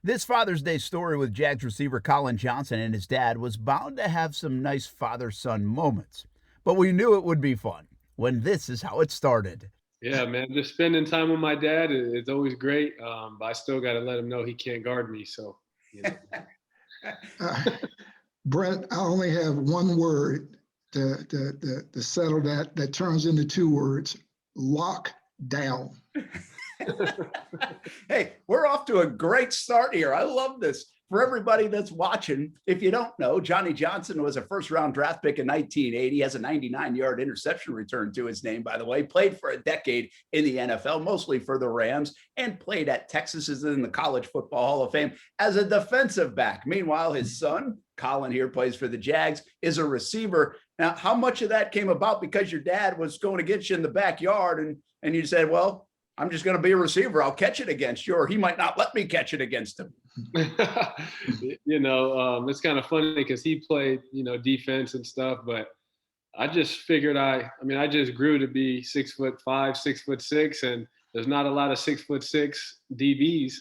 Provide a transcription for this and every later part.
This Father's Day story with Jags receiver Collin Johnson and his dad was bound to have some nice father-son moments. But we knew it would be fun when this is how it started. Yeah, man, just spending time with my dad is always great. But I still got to let him know he can't guard me. So, you know. Uh, Brent, I only have one word to settle that turns into two words: lock down. Hey, we're off to a great start here. I love this. For everybody that's watching, if you don't know, Johnny Johnson was a first-round draft pick in 1980. He has a 99-yard interception return to his name, by the way. Played for a decade in the NFL, mostly for the Rams, and played at Texas, is in the College Football Hall of Fame as a defensive back. Meanwhile, his son, Colin here, plays for the Jags, is a receiver. Now, how much of that came about because your dad was going to get you in the backyard and you said, well, I'm just going to be a receiver. I'll catch it against you, or he might not let me catch it against him. It's kind of funny because he played, defense and stuff, but I just figured I just grew to be 6'5", 6'6", and there's not a lot of 6'6" DBs.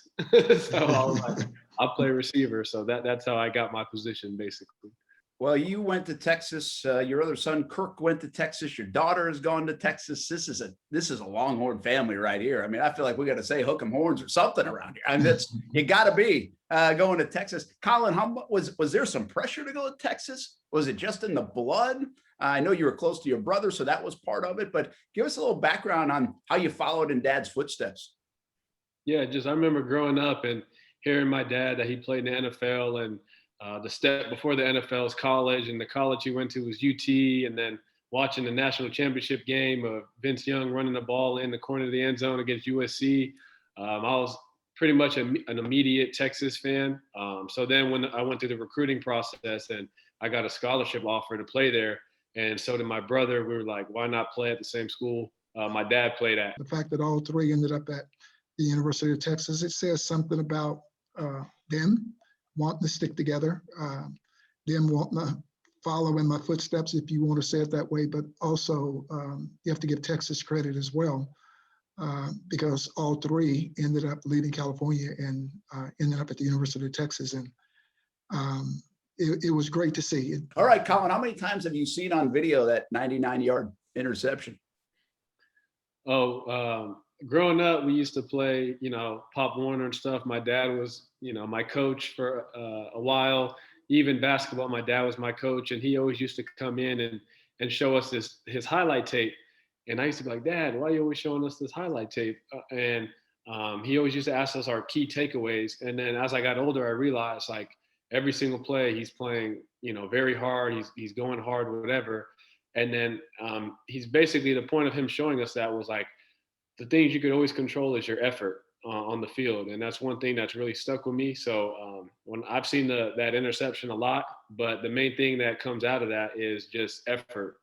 So I was like, I'll play receiver. So that's how I got my position basically. Well, you went to Texas. Your other son, Kirk, went to Texas. Your daughter has gone to Texas. This is a Longhorn family right here. I mean, I feel like we got to say hook 'em horns or something around here. I mean, you got to be going to Texas. Colin, was there some pressure to go to Texas? Was it just in the blood? I know you were close to your brother, so that was part of it. But give us a little background on how you followed in Dad's footsteps. Yeah, I remember growing up and hearing my dad that he played in the NFL, and the step before the NFL is college, and the college he went to was UT, and then watching the national championship game of Vince Young running the ball in the corner of the end zone against USC. I was pretty much an immediate Texas fan. So then when I went through the recruiting process and I got a scholarship offer to play there, and so did my brother, we were like, why not play at the same school my dad played at? The fact that all three ended up at the University of Texas, it says something about them wanting to stick together, them wanting to follow in my footsteps, if you want to say it that way. But also, you have to give Texas credit as well, because all three ended up leaving California and ended up at the University of Texas. And it was great to see. All right, Colin, how many times have you seen on video that 99-yard interception? Growing up, we used to play, Pop Warner and stuff. My dad was, my coach for a while. Even basketball, my dad was my coach, and he always used to come in and show us his highlight tape. And I used to be like, Dad, why are you always showing us this highlight tape? And he always used to ask us our key takeaways. And then as I got older, I realized like every single play he's playing, very hard. He's going hard, whatever. And then he's basically, the point of him showing us that was like, the things you could always control is your effort on the field. And that's one thing that's really stuck with me. So when I've seen that interception a lot, but the main thing that comes out of that is just effort.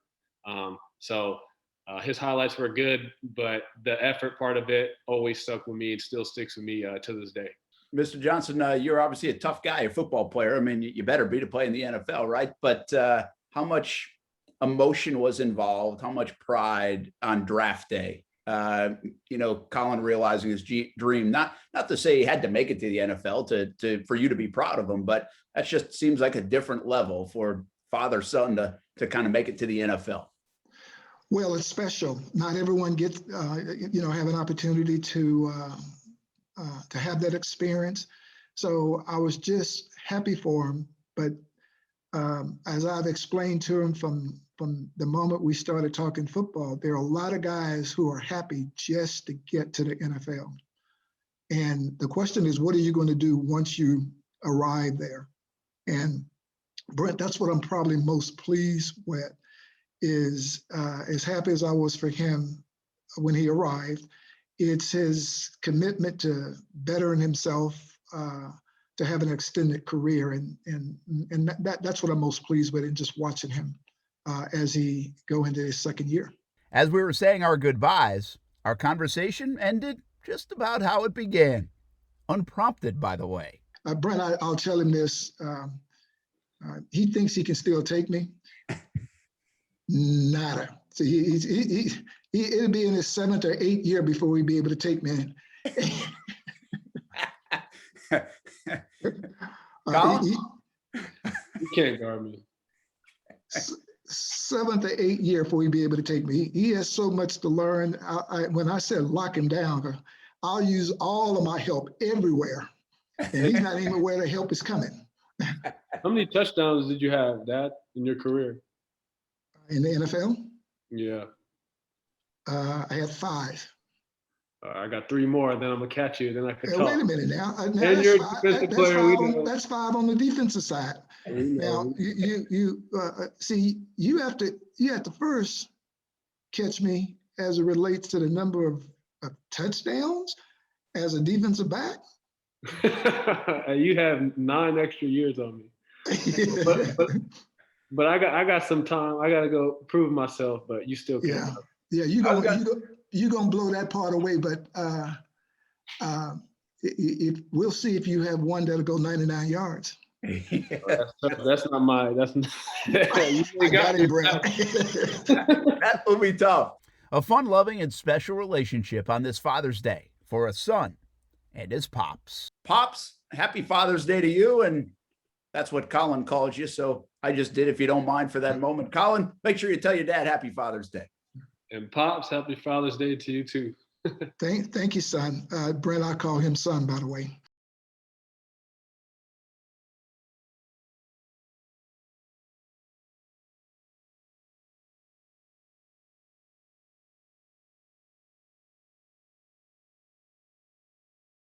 His highlights were good, but the effort part of it always stuck with me and still sticks with me to this day. Mr. Johnson, you're obviously a tough guy, a football player. I mean, you better be to play in the NFL, right? But how much emotion was involved? How much pride on draft day? Colin realizing his dream, not to say he had to make it to the NFL for you to be proud of him, but that just seems like a different level for father son to kind of make it to the NFL. Well, it's special. Not everyone gets, have an opportunity to have that experience. So I was just happy for him. But as I've explained to him from the moment we started talking football, there are a lot of guys who are happy just to get to the NFL. And the question is, what are you going to do once you arrive there? And Brent, that's what I'm probably most pleased with, is as happy as I was for him when he arrived, it's his commitment to bettering himself, to have an extended career. And that's what I'm most pleased with, and just watching him as he go into his second year. As we were saying our goodbyes, our conversation ended just about how it began. Unprompted, by the way. Brent, I'll tell him this. He thinks he can still take me. Nada. So it'll be in his 7th or 8th year before he'd be able to take me. Colin? You can't guard me. 7th or 8th year before he'd be able to take me. He has so much to learn. When I said lock him down, I'll use all of my help everywhere, and he's not even aware the help is coming. How many touchdowns did you have, Dad, in your career? In the NFL, Yeah. I had 5. I got 3 more, then I'm gonna catch you. Then I can talk. Wait a minute now. And you're a defensive player. That's 5 on the defensive side. Now you see, you have to first catch me as it relates to the number of touchdowns as a defensive back. You have 9 extra years on me. But I got some time. I gotta go prove myself. But you still can. Yeah. You gonna blow that part away. But we'll see if you have one that'll go 99 yards. That's not my. That's not, I got it, Brent. That will be tough. A fun, loving, and special relationship on this Father's Day for a son and his pops. Pops, happy Father's Day to you. And that's what Colin calls you. So I just did, if you don't mind, for that moment. Colin, make sure you tell your dad happy Father's Day. And Pops, happy Father's Day to you too. Thank you, son. Brent, I call him son, by the way.